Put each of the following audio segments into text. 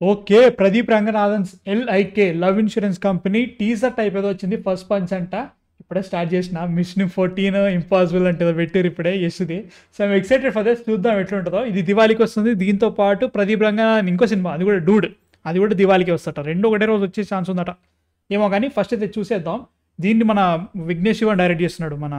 Okay. Pradeep Ranganathan's LIK love insurance company teaser type ఏదో వచ్చింది. First punch అంట. ఇప్పుడే స్టార్ట్ చేసిన. మిషన్ 14 ఇంపాసిబుల్ అంటే ఏదో పెట్టారు ఇప్పుడే యశ్ది. So I'm excited for this. చూద్దాం ఎట్లుంటుందో. ఇది దివాళీకి వస్తుంది. దీంతో పాటు ప్రదీప్ రంగనాథన్ ఇంకో సినిమా అది కూడా డూడ్. అది కూడా దివాళీకి వస్తట. రెండు ఒకటే రోజు వచ్చే ఛాన్స్ ఉందట. ఏమో కానీ ఫస్ట్ అయితే చూసేద్దాం. దీన్ని మన విఘ్నేష్ శివన్ డైరెక్ట్ చేస్తున్నాడు. మన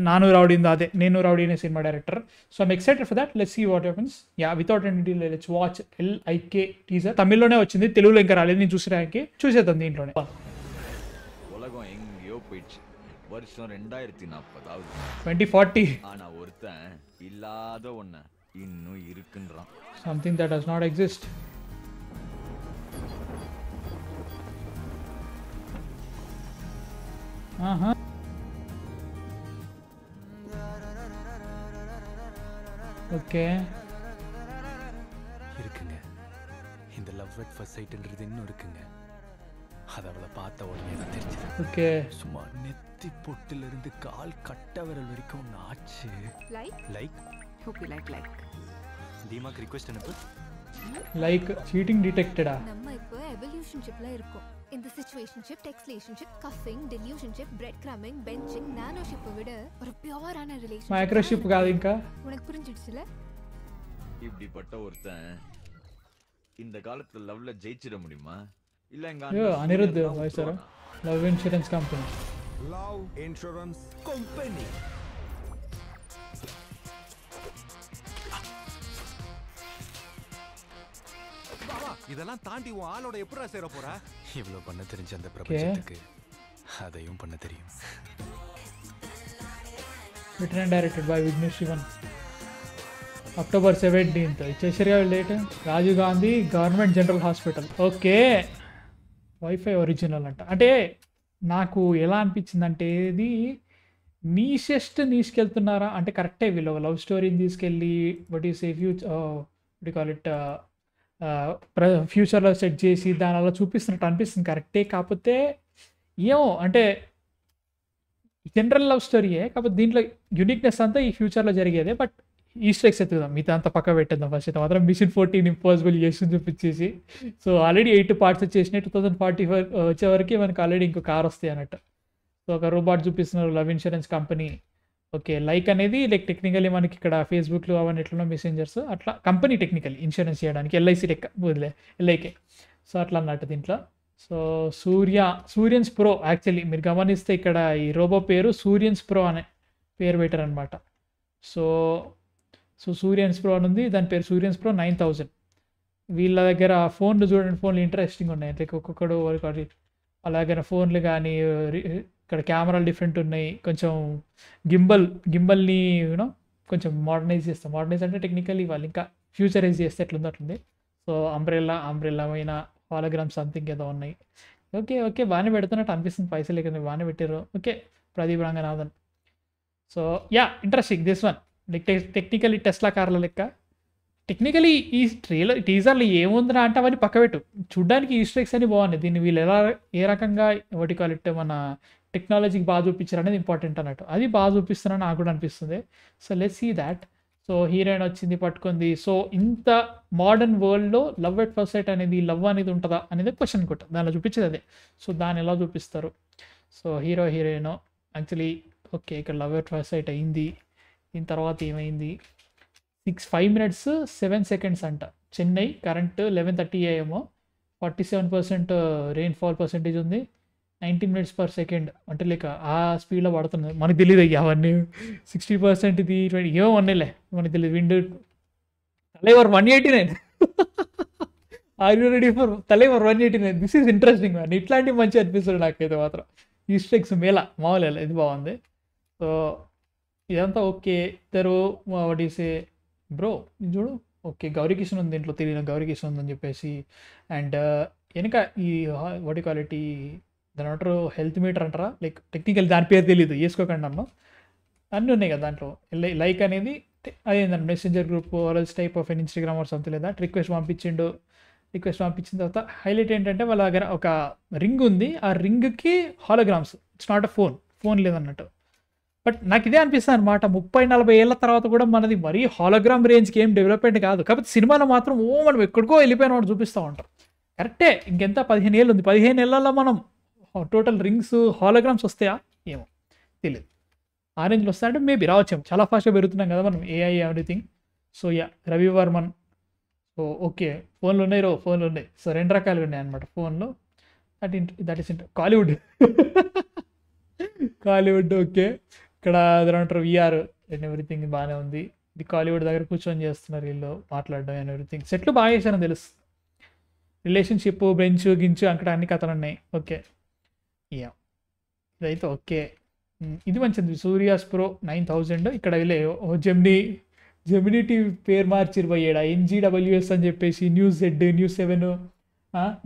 నాను రౌడీందా అదే నేను రౌడీ అనే cinema director. So I'm excited for that. Let's see what happens. Yeah without any delay let's watch LIK teaser. తమిళ్లోనే వచ్చింది, తెలుగులో ఇంకా రాలేదు. నేను చూసేదానికి చూసేద్దాం దీంట్లోనే. உலகம் எங்கேயோ போயிடுச்சு. வருஷம் 2040 2040 ஆனா ஒருத்தன் இல்லாத ஒண்ண இன்னும் இருக்குன்றான். Something that does not exist. ఆహా ఓకే இருக்குங்க. இந்த லவ் அட் ஃபர்ஸ்ட் சைட்ன்றது இன்னும் இருக்குங்க. அது அவளை பார்த்த உடனே தான் தெரிஞ்சது. ఓకే சும்மா நெத்தி பொட்டுல இருந்து கால் கட்ட விரல் வரைக்கும் ஆச்சு. Like Hope you like. தீமாக்கு ரிக்வெஸ்ட் அனுப்பு. లైక్ చీటింగ్ డిటెక్టెడా? நம்ம இப்போ எவல்யூஷன்ஷிப்ல இருக்கோம். இந்த situationship, textlationship, cuffing, delusionship, breadcrumbing, benching, நானோஷிப்பை விட ஒரு பியூரான ரிலேஷன்ஷிப். మైక్రోషిప్ కాదు ఇంకా. உனக்கு புரிஞ்சிடுச்சுல? இப்படிப்பட்ட ஒருத்தன் இந்த காலத்துல லவ்ல ஜெயிச்சிட முடியுமா? இல்ல எங்க అయ్యో அண்ணன் అనిరుద్ధ్ சூர்யா தான் వయసారా? ஒத்துவானா? Love insurance company. Love Insurance Company. பாபா இதெல்லாம் தாண்டி உன் ஆளோட எப்படா சேர போற? இவ்வளோ பண்ண தெரிஞ்ச அந்த பிரபஞ்சத்துக்கு அதையும் பண்ண தெரியும். Written and directed by Vignesh Shivan. October 17th ఇచ్చేసారు కదా date. Rajiv Gandhi government general hospital. Okay wifi original అంట. అంటే నాకు ఎలా అనిపించిందంటే ఇది నీస్కెళ్తున్నారా అంటే కరెక్టే. వీళ్ళు లవ్ స్టోరీని తీసుకెళ్ళి what is a future call it ఫ్యూచర్లో సెట్ చేసి దాని అలా చూపిస్తున్నట్టు అనిపిస్తుంది. కరెక్టే. కాకపోతే ఏమో అంటే జనరల్ లవ్ స్టోరీయే, కాకపోతే దీంట్లో యూనిక్నెస్ అంతా ఈ ఫ్యూచర్లో జరిగేదే. బట్ ఈస్టర్ ఎగ్స్ ఎత్తుదాం, మిగతా అంతా పక్క పెట్టేద్దాం. ఫస్ట్ అయితే మాత్రం మిషన్ 14 ఇంపాసిబుల్ చేసి చూపించేసి. సో ఆల్రెడీ 8 పార్ట్స్ వచ్చేసినాయి. 2045 వచ్చేవరకు మనకి ఆల్రెడీ ఇంకో కార్ వస్తాయి అన్నట్టు. సో ఒక రోబోట్ చూపిస్తున్నారు, love insurance company. Okay like అనేది లైక్ టెక్నికలీ మనకి ఇక్కడ ఫేస్బుక్లో అవన్నీ ఎట్లనో మెసెంజర్స్ అట్లా కంపెనీ టెక్నికలీ ఇన్సూరెన్స్ చేయడానికి ఎల్ఐసి టెక్ వదిలే ఎల్ఐకే. సో అట్లా అన్నట్టు దీంట్లో. So సూర్యన్స్ pro. యాక్చువల్లీ మీరు గమనిస్తే ఇక్కడ ఈ రోబో పేరు సూర్యన్స్ ప్రో అనే పేరు పెట్టారనమాట. సో సూర్యన్స్ ప్రో అని ఉంది, దాని పేరు సూర్యన్స్ ప్రో 9000. వీళ్ళ దగ్గర ఫోన్లు చూడండి, ఫోన్లు ఇంట్రెస్టింగ్ ఉన్నాయి. లైక్ ఒక్కొక్కడు వాళ్ళ దగ్గర ఫోన్లు కానీ ఇక్కడ కెమెరాలు డిఫరెంట్ ఉన్నాయి. కొంచెం గింబల్ని యూనో కొంచెం మోడర్నైజ్ చేస్తాం. మోడర్నైజ్ అంటే టెక్నికల్లీ వాళ్ళు ఇంకా ఫ్యూచరైజ్ చేస్తే ఎట్లుందో అట్లుంది. సో అంబ్రెల్లా అయిన హాలోగ్రామ్ సంథింగ్ ఏదో ఉన్నాయి. ఓకే బాగానే పెడుతున్నట్టు అనిపిస్తుంది. పైసలు లేక బాగానే పెట్టారు. Okay Pradeep Ranganathan. So yeah interesting this one. Like technically Tesla కార్ల లెక్క. టెక్నికలీ ఈ టీజర్లో ఏముందిరా అంటే అవన్నీ పక్కపెట్టు. చూడ్డానికి ఈస్టర్ ఎగ్స్ అని బాగున్నాయి. దీన్ని వీళ్ళు ఏ రకంగా కాలిట్ మన టెక్నాలజీకి బాగా చూపించారు అనేది ఇంపార్టెంట్ అన్నట్టు. అది బాగా చూపిస్తున్నారని నాకు కూడా అనిపిస్తుంది. So let's see that. So heroine వచ్చింది పట్టుకుంది. సో ఇంత మోడర్న్ వరల్డ్లో లవ్ ఎట్ ఫస్ట్ సైట్ అనేది లవ్ అనేది ఉంటుందా అనేది క్వశ్చన్ అనుకుంటా. దానిలో చూపించేది అదే. సో దాన్ని ఎలా చూపిస్తారు? సో హీరోయిన్ యాక్చువల్లీ ఓకే ఇక్కడ లవ్ ఎట్ ఫస్ట్ సైట్ అయింది. దీని తర్వాత ఏమైంది? 5 minutes 7 seconds అంట. Chennai current 11:30 AM 47% rainfall percentage ఉంది. 90 minutes per second అంటే లేక ఆ స్పీడ్లో పడుతుంది. మనకు తెలియదు అయ్యి అవన్నీ. 60% ఇది 20 ఏమో ఉన్నాయిలే మనకు తెలియదు. విండ్ Thalaivar 189. Are you ready for Thalaivar 189? This is interesting man. ఇట్లాంటివి మంచిగా అనిపిస్తుంది నాకైతే మాత్రం. ఈస్టర్ ఎగ్స్ మేళ మామూలు ఇది బాగుంది. సో ఇదంతా ఓకే. ఇద్దరు వాడిసే బ్రో ఇది చూడు. ఓకే గౌరీకిషన్ ఉంది దీంట్లో, తెలియని గౌరీకిషన్ ఉందని చెప్పేసి. అండ్ వెనక ఈ వాటి క్వాలిటీ దాని అంటారు హెల్త్ మీటర్ అంటారా, లైక్ టెక్నికల్ దాని పేరు తెలియదు, వేసుకోకండి అన్న. అన్నీ ఉన్నాయి కదా దాంట్లో. లైక్ అనేది అదేందండి మెసెంజర్ గ్రూప్ ఆర్ఎల్స్ type of Instagram or something లేదా. రిక్వెస్ట్ పంపించిన తర్వాత హైలైట్ ఏంటంటే వాళ్ళ దగ్గర ఒక రింగ్ ఉంది. ఆ రింగ్కి holograms. It's not a phone లేదన్నట్టు. బట్ నాకు ఇదే అనిపిస్తుంది అనమాట. 30-40 ఏళ్ళ తర్వాత కూడా మనది మరీ హాలోగ్రామ్ రేంజ్కి ఏం డెవలప్మెంట్ కాదు. కాకపోతే సినిమాలో మాత్రం మనం ఎక్కడికో వెళ్ళిపోయిన వాడు చూపిస్తూ ఉంటారు. కరెక్టే, ఇంకెంత 15 ఏళ్ళు ఉంది, 15 ఏళ్ళలో మనం టోటల్ రింగ్స్ హాలోగ్రామ్స్ వస్తాయా ఏమో తెలియదు. ఆ రేంజ్లో వస్తాయంటే మేబీ రావచ్చేమో, చాలా ఫాస్ట్గా పెరుగుతున్నాం కదా మనం, AI everything. So yeah, Ravi Varman. So okay, ఫోన్లు ఉన్నాయి ఫోన్లు ఉన్నాయి. సో 2 రకాలుగా ఉన్నాయి అనమాట ఫోన్లో. That is Kollywood. Kollywood okay, ఇక్కడ ఏమంటారు విఆర్ అండ్ ఎవ్రీథింగ్ బాగానే ఉంది. ఇది కాలీవుడ్ దగ్గర కూర్చొని చేస్తున్నారు వీళ్ళు మాట్లాడడం అండ్ ఎవ్రీథింగ్. సెట్లు బాగా చేశారని తెలుసు. రిలేషన్షిప్ బెంచ్ గించు అక్కడ అన్ని కథలు ఉన్నాయి. ఓకే యా, ఇదైతే ఓకే. ఇది మంచిది, సూర్యాస్ ప్రో 9000. ఇక్కడ వీళ్ళే జెమినీ టీవీ పేరు మార్చిరు పోయాడు, NGWS అని చెప్పేసి, న్యూస్ Z, న్యూస్ 7.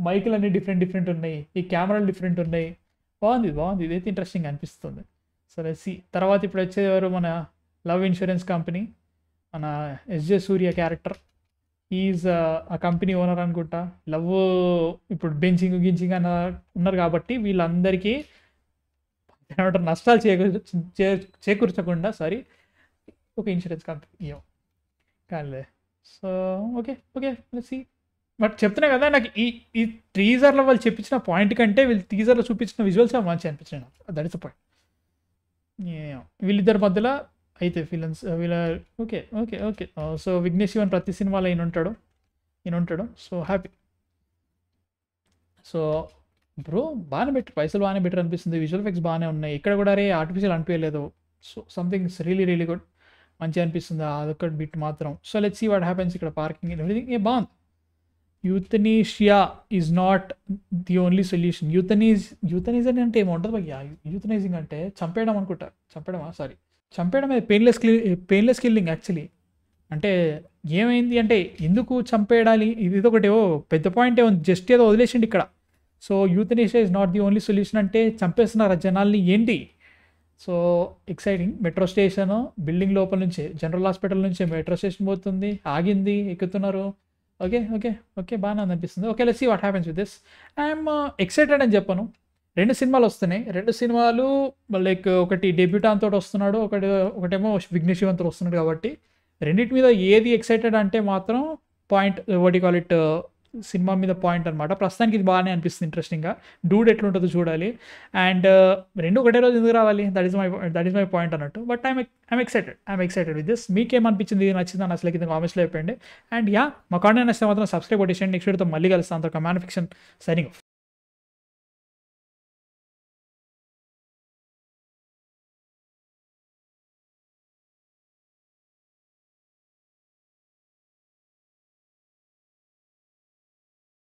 మైకులు అన్నీ డిఫరెంట్ ఉన్నాయి, ఈ కెమెరాలు డిఫరెంట్ ఉన్నాయి. బాగుంది, ఇదైతే ఇంట్రెస్టింగ్ అనిపిస్తుంది. సరే తర్వాత ఇప్పుడు వచ్చేవారు మన లవ్ ఇన్సూరెన్స్ కంపెనీ, మన SJ సూర్య క్యారెక్టర్. ఈజ్ ఆ కంపెనీ ఓనర్ అనుకుంటా. లవ్ ఇప్పుడు గించింగ్ అన్న ఉన్నారు కాబట్టి వీళ్ళందరికీ ఏమంటారు నష్టాలు చేకూర్చకుండా ఒక ఇన్సూరెన్స్ కంపెనీ కాలే. సో ఓకే బట్ చెప్తున్నా కదా, నాకు ఈ టీజర్లో వాళ్ళు చెప్పించిన పాయింట్ కంటే వీళ్ళు టీజర్లో చూపించిన విజువల్స్ మంచిగా అనిపించినాయి నాకు. That is the point. వీళ్ళిద్దరి మధ్యలో అయితే ఫిలన్స్ వీళ్ళ ఓకే. సో విఘ్నేష్ శివన్ ప్రతి సినిమాలో ఈయన ఉంటాడు. So happy. సో బ్రో బాగానే బెటర్, పైసలు బాగానే బెటర్ అనిపిస్తుంది, విజువల్ ఎఫెక్ట్స్ బాగానే ఉన్నాయి. ఇక్కడ కూడా ఆర్టిఫిషియల్ అనిపించలేదు. సో సంథింగ్ రియలీ గుడ్, మంచిగా అనిపిస్తుంది అదొక్కటి బిట్ మాత్రం. So let's see what happens. ఇక్కడ పార్కింగ్ ఎవ్రీథింగ్ బాగుంది. Euthanasia is not the only solution. యూథనైజన్ అంటే ఏముంటుంది భయ్యా? యూథనైజింగ్ అంటే చంపేయడం అనుకుంటా. చంపేయడం అది పెయిన్లెస్ కిల్లింగ్ యాక్చువల్లీ. అంటే ఏమైంది అంటే ఎందుకు చంపేయాలి, ఇది ఒకటి పెద్ద పాయింట్ ఏముంది, జస్ట్ ఏదో వదిలేసిండి ఇక్కడ. So euthanasia is not the only solution అంటే చంపేస్తున్నారు జనాల్ని ఏంటి? So exciting. Metro station building లోపల నుంచే, జనరల్ హాస్పిటల్ నుంచే మెట్రో స్టేషన్ పోతుంది, ఆగింది, ఎక్కుతున్నారు. ఓకే బాగానే అనిపిస్తుంది. Okay let's see what happens with this. I'm excited అని చెప్పను. 2 సినిమాలు వస్తున్నాయి. 2 సినిమాలు లైక్ ఒకటి డెబ్యూటాన్ తోటి వస్తున్నాడు, ఒకటేమో విఘ్నేష్ శివన్ తోటి వస్తున్నాడు. కాబట్టి రెండింటి మీద ఏది ఎక్సైటెడ్ అంటే మాత్రం పాయింట్ సినిమా మీద పాయింట్ అనమాట. ప్రస్తుతానికి ఇది బాగానే అనిపిస్తుంది ఇంట్రెస్టింగ్గా. డూడ్ ఎట్లుంటుందో చూడాలి. అండ్ 2 ఒకటే రోజు ఎందుకు రావాలి, దట్ ఈస్ మై పాయింట్ అన్నట్టు. But I'm excited with this. మీకేమనిపించింది, నచ్చిందని అసలు కింద కామెంట్స్లో చెప్పండి. అండ్ యా, మా కాంటెంట్ నచ్చితే మాత్రం సబ్స్క్రైబ్ కొట్టేసండి. నెక్స్ట్ వీడియోతో మళ్ళీ కలుస్తాను. అంత మ్యాన్ ఫిక్షన్ సైనింగ్ ఆఫ్.